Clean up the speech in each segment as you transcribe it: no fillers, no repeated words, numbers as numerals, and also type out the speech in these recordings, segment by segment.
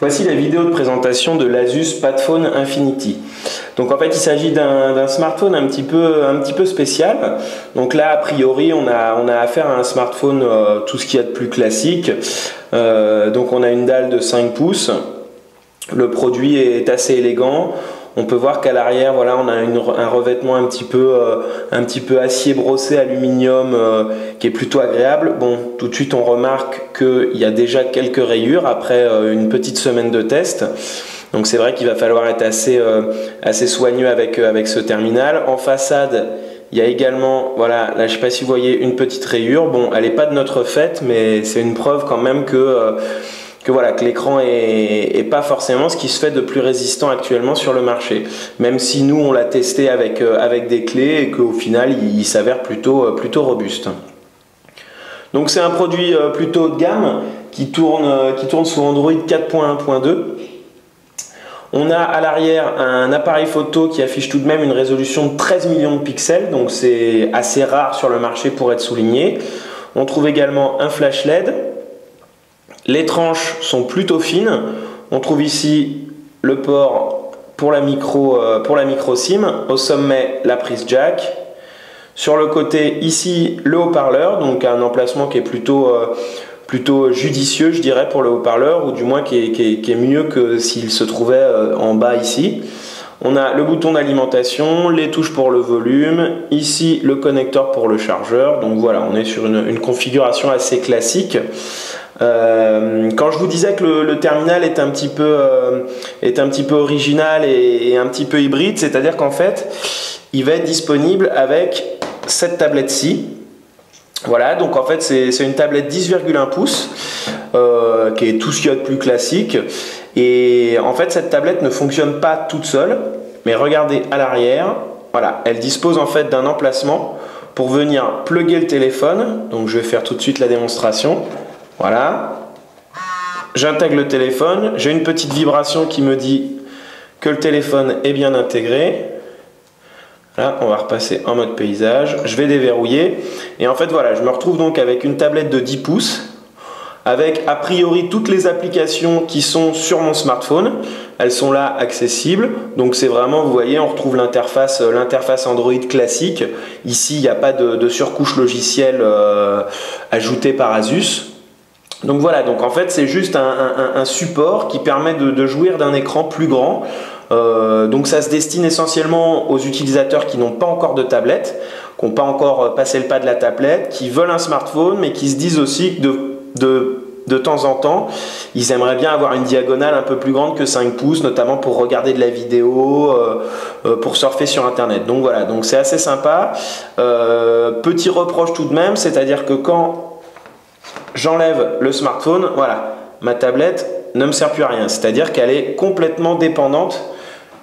Voici la vidéo de présentation de l'Asus PadPhone Infinity. Donc en fait il s'agit d'un smartphone un petit peu spécial. Donc là a priori on a affaire à un smartphone tout ce qu'il y a de plus classique. Donc on a une dalle de 5 pouces. Le produit est assez élégant. On peut voir qu'à l'arrière, voilà, on a un revêtement un petit peu acier brossé aluminium qui est plutôt agréable. Bon, tout de suite on remarque qu'il y a déjà quelques rayures après une petite semaine de test. Donc c'est vrai qu'il va falloir être assez soigneux avec ce terminal. En façade, il y a également, voilà, là je ne sais pas si vous voyez une petite rayure. Bon, elle n'est pas de notre fait, mais c'est une preuve quand même que voilà, que l'écran est pas forcément ce qui se fait de plus résistant actuellement sur le marché. Même si nous on l'a testé avec des clés et qu'au final il s'avère plutôt robuste. Donc c'est un produit plutôt haut de gamme qui tourne sous Android 4.1.2. On a à l'arrière un appareil photo qui affiche tout de même une résolution de 13 millions de pixels, donc c'est assez rare sur le marché pour être souligné. On trouve également un flash LED. Les tranches sont plutôt fines. On trouve ici le port pour la micro SIM. Au sommet, la prise jack. Sur le côté, ici, le haut-parleur. Donc un emplacement qui est plutôt judicieux, je dirais, pour le haut-parleur, ou du moins qui est mieux que s'il se trouvait en bas ici. On a le bouton d'alimentation, les touches pour le volume, ici le connecteur pour le chargeur. Donc voilà, on est sur une configuration assez classique. Quand je vous disais que le terminal est un petit peu original et un petit peu hybride, c'est-à-dire qu'en fait il va être disponible avec cette tablette-ci. Voilà, donc en fait c'est une tablette 10,1 pouces qui est tout ce qu'il y a de plus classique. Et en fait cette tablette ne fonctionne pas toute seule, mais regardez à l'arrière, voilà, elle dispose en fait d'un emplacement pour venir plugger le téléphone. Donc je vais faire tout de suite la démonstration. Voilà, j'intègre le téléphone, j'ai une petite vibration qui me dit que le téléphone est bien intégré. Là, on va repasser en mode paysage, je vais déverrouiller et en fait voilà, je me retrouve donc avec une tablette de 10 pouces avec a priori toutes les applications qui sont sur mon smartphone. Elles sont là accessibles, donc c'est vraiment, vous voyez, on retrouve l'interface Android classique. Ici il n'y a pas de surcouche logicielle ajoutée par Asus. Donc voilà, donc en fait c'est juste un support qui permet de jouir d'un écran plus grand. Donc ça se destine essentiellement aux utilisateurs qui n'ont pas encore de tablette, qui n'ont pas encore passé le pas de la tablette, qui veulent un smartphone mais qui se disent aussi que de temps en temps ils aimeraient bien avoir une diagonale un peu plus grande que 5 pouces, notamment pour regarder de la vidéo, pour surfer sur internet. Donc voilà, donc c'est assez sympa. Petit reproche tout de même, c'est-à-dire que quand j'enlève le smartphone, voilà, ma tablette ne me sert plus à rien, c'est-à-dire qu'elle est complètement dépendante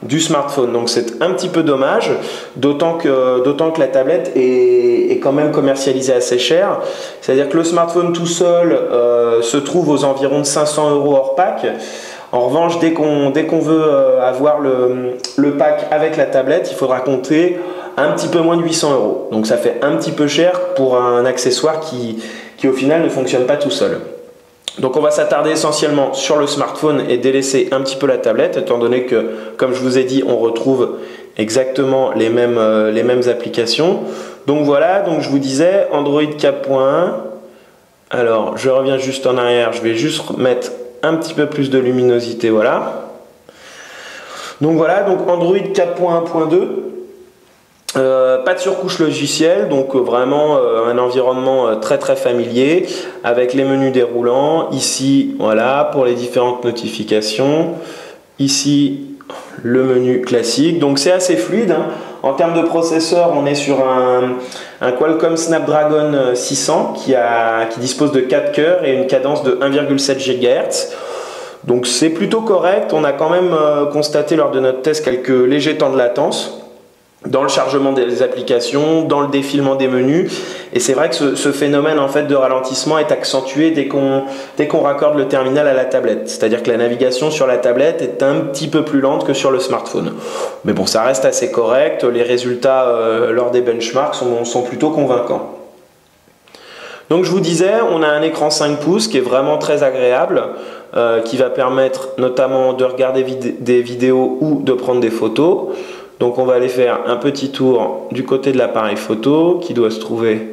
du smartphone. Donc c'est un petit peu dommage, d'autant que la tablette est quand même commercialisée assez cher. C'est-à-dire que le smartphone tout seul se trouve aux environs de 500 € hors pack. En revanche, dès qu'on veut avoir le pack avec la tablette, il faudra compter un petit peu moins de 800 €. Donc ça fait un petit peu cher pour un accessoire qui au final ne fonctionne pas tout seul. Donc on va s'attarder essentiellement sur le smartphone et délaisser un petit peu la tablette, étant donné que, comme je vous ai dit, on retrouve exactement les mêmes applications. Donc voilà, donc je vous disais Android 4.1. Alors je reviens juste en arrière, je vais juste mettre un petit peu plus de luminosité, voilà. Donc voilà, donc Android 4.1.2. Pas de surcouche logicielle, donc vraiment un environnement très familier avec les menus déroulants. Ici, voilà, pour les différentes notifications. Ici, le menu classique. Donc c'est assez fluide, hein. En termes de processeur, on est sur un Qualcomm Snapdragon 600 qui dispose de 4 cœurs et une cadence de 1,7 GHz. Donc c'est plutôt correct. On a quand même constaté lors de notre test quelques légers temps de latence dans le chargement des applications, dans le défilement des menus, et c'est vrai que ce phénomène en fait de ralentissement est accentué dès qu'on raccorde le terminal à la tablette. C'est-à-dire que la navigation sur la tablette est un petit peu plus lente que sur le smartphone. Mais bon, ça reste assez correct, les résultats lors des benchmarks sont plutôt convaincants. Donc je vous disais, on a un écran 5 pouces qui est vraiment très agréable. qui va permettre notamment de regarder des vidéos ou de prendre des photos. Donc on va aller faire un petit tour du côté de l'appareil photo qui doit se trouver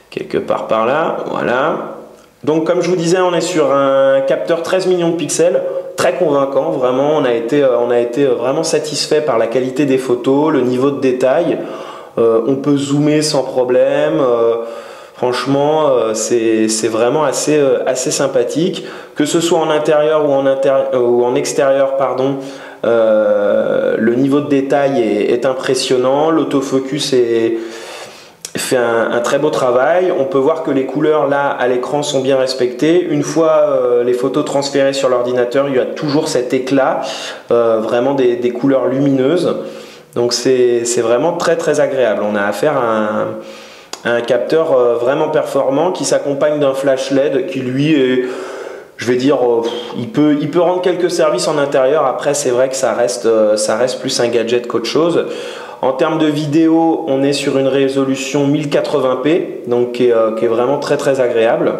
quelque part par là. Voilà. Donc comme je vous disais, on est sur un capteur 13 millions de pixels, très convaincant, vraiment. On a été vraiment satisfait par la qualité des photos, le niveau de détail. On peut zoomer sans problème. Franchement, c'est vraiment assez sympathique. Que ce soit en intérieur ou en extérieur, pardon, le niveau de détail est impressionnant. L'autofocus fait un très beau travail. On peut voir que les couleurs là à l'écran sont bien respectées. Une fois les photos transférées sur l'ordinateur, il y a toujours cet éclat, vraiment des couleurs lumineuses. Donc c'est vraiment très agréable. On a affaire à un capteur vraiment performant qui s'accompagne d'un flash LED qui lui est, je vais dire, il peut rendre quelques services en intérieur. Après c'est vrai que ça reste plus un gadget qu'autre chose. En termes de vidéo, on est sur une résolution 1080p, donc qui est vraiment très agréable.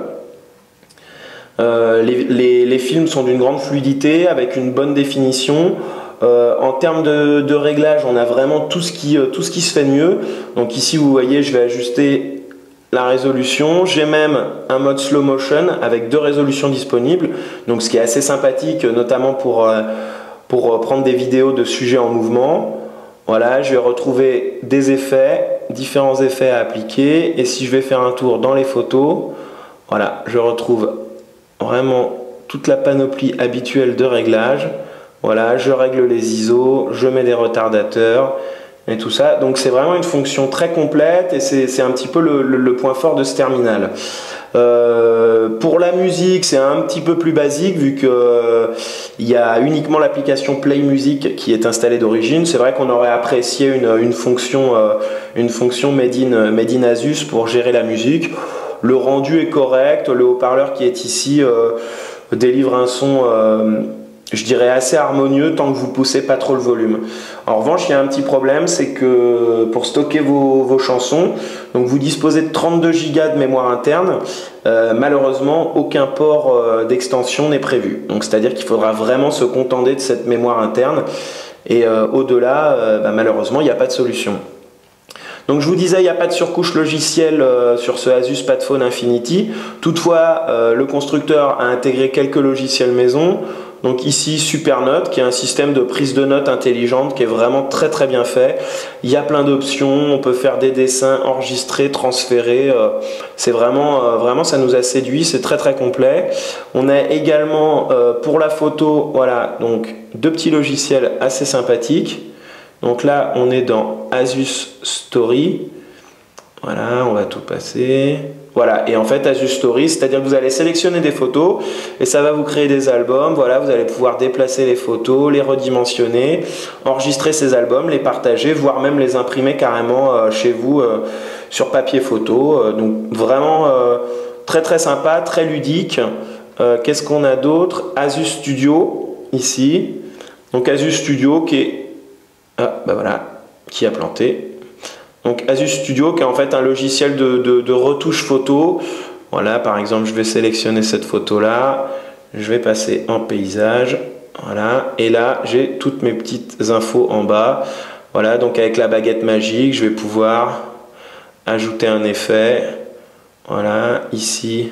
Les films sont d'une grande fluidité, avec une bonne définition. En termes de réglage, on a vraiment tout ce qui se fait de mieux. Donc ici, vous voyez, je vais ajuster la résolution. J'ai même un mode slow motion avec 2 résolutions disponibles. Donc ce qui est assez sympathique, notamment pour prendre des vidéos de sujets en mouvement. Voilà, je vais retrouver des effets, différents effets à appliquer. Et si je vais faire un tour dans les photos, voilà, je retrouve vraiment toute la panoplie habituelle de réglage. Voilà, je règle les ISO, je mets des retardateurs et tout ça. Donc c'est vraiment une fonction très complète et c'est un petit peu le point fort de ce terminal. Pour la musique, c'est un petit peu plus basique vu que il y a uniquement l'application Play Music qui est installée d'origine. C'est vrai qu'on aurait apprécié une fonction made in Asus pour gérer la musique. Le rendu est correct, le haut-parleur qui est ici délivre un son je dirais assez harmonieux tant que vous poussez pas trop le volume. En revanche, il y a un petit problème, c'est que pour stocker vos chansons, donc vous disposez de 32 Go de mémoire interne, malheureusement aucun port d'extension n'est prévu. Donc c'est-à-dire qu'il faudra vraiment se contenter de cette mémoire interne et au-delà, malheureusement, il n'y a pas de solution. Donc je vous disais, il n'y a pas de surcouche logicielle sur ce Asus PadPhone Infinity. Toutefois, le constructeur a intégré quelques logiciels maison. Donc ici Supernote qui est un système de prise de notes intelligente qui est vraiment très bien fait. Il y a plein d'options, on peut faire des dessins, enregistrer, transférer. C'est vraiment ça nous a séduit, c'est très complet. On a également pour la photo, voilà, donc 2 petits logiciels assez sympathiques. Donc là on est dans Asus Story. Voilà, on va tout passer. Voilà, et en fait Asus Story, c'est-à-dire que vous allez sélectionner des photos et ça va vous créer des albums. Voilà, vous allez pouvoir déplacer les photos, les redimensionner, enregistrer ces albums, les partager, voire même les imprimer carrément chez vous sur papier photo. Donc vraiment très sympa, très ludique. Qu'est-ce qu'on a d'autre? Asus Studio ici. Donc Asus Studio qui est voilà, qui a planté. Donc Asus Studio qui est en fait un logiciel de retouche photo. Voilà, par exemple, je vais sélectionner cette photo là, je vais passer en paysage. Voilà, et là j'ai toutes mes petites infos en bas. Voilà, donc avec la baguette magique, je vais pouvoir ajouter un effet. Voilà, ici.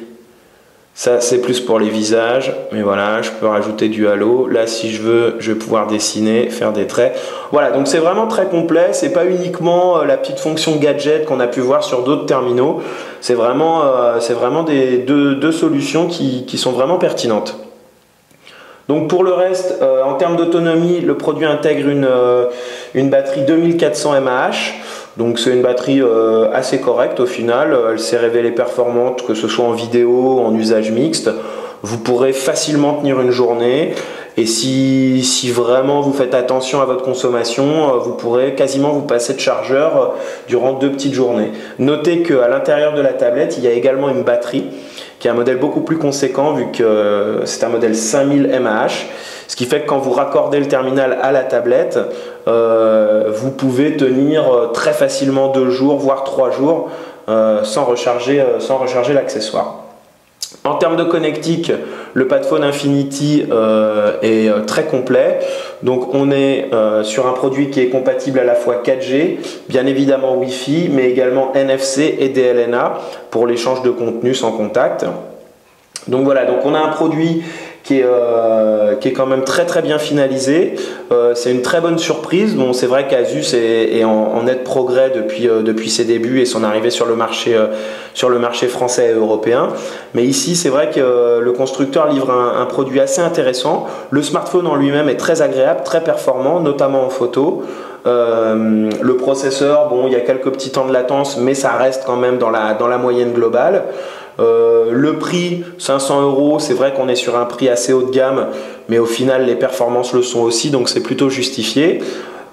Ça c'est plus pour les visages, mais voilà, je peux rajouter du halo. Là si je veux, je vais pouvoir dessiner, faire des traits. Voilà, donc c'est vraiment très complet. C'est pas uniquement la petite fonction gadget qu'on a pu voir sur d'autres terminaux. C'est vraiment deux solutions qui sont vraiment pertinentes. Donc pour le reste, en termes d'autonomie, le produit intègre une batterie 2400 mAh. Donc c'est une batterie assez correcte au final, elle s'est révélée performante que ce soit en vidéo, en usage mixte. Vous pourrez facilement tenir une journée et si vraiment vous faites attention à votre consommation, vous pourrez quasiment vous passer de chargeur durant 2 petites journées. Notez qu'à l'intérieur de la tablette, il y a également une batterie qui est un modèle beaucoup plus conséquent vu que c'est un modèle 5000 mAh. Ce qui fait que quand vous raccordez le terminal à la tablette, vous pouvez tenir très facilement 2 jours, voire 3 jours sans recharger l'accessoire. En termes de connectique, le PadPhone Infinity est très complet. Donc on est sur un produit qui est compatible à la fois 4G, bien évidemment Wi-Fi, mais également NFC et DLNA pour l'échange de contenu sans contact. Donc voilà, donc on a un produit qui est quand même très bien finalisé. C'est une très bonne surprise. Bon, c'est vrai qu'Asus est en net progrès depuis ses débuts et son arrivée sur le marché français et européen. Mais ici, c'est vrai que le constructeur livre un produit assez intéressant. Le smartphone en lui-même est très agréable, très performant, notamment en photo. Le processeur, bon, il y a quelques petits temps de latence, mais ça reste quand même dans la moyenne globale. Le prix 500 €, c'est vrai qu'on est sur un prix assez haut de gamme, mais au final les performances le sont aussi, donc c'est plutôt justifié.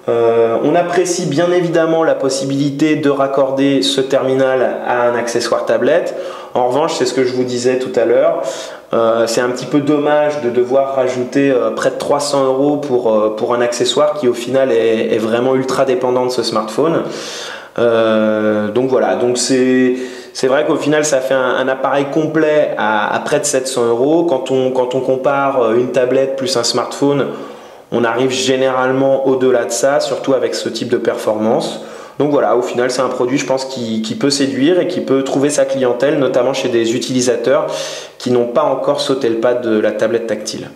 On apprécie bien évidemment la possibilité de raccorder ce terminal à un accessoire tablette. En revanche, c'est ce que je vous disais tout à l'heure, c'est un petit peu dommage de devoir rajouter près de 300 € pour un accessoire qui au final est vraiment ultra dépendant de ce smartphone. Donc voilà, donc c'est vrai qu'au final ça fait un appareil complet à près de 700 €. Quand on compare une tablette plus un smartphone, on arrive généralement au-delà de ça, surtout avec ce type de performance. Donc voilà, au final c'est un produit je pense qui peut séduire et qui peut trouver sa clientèle, notamment chez des utilisateurs qui n'ont pas encore sauté le pas de la tablette tactile.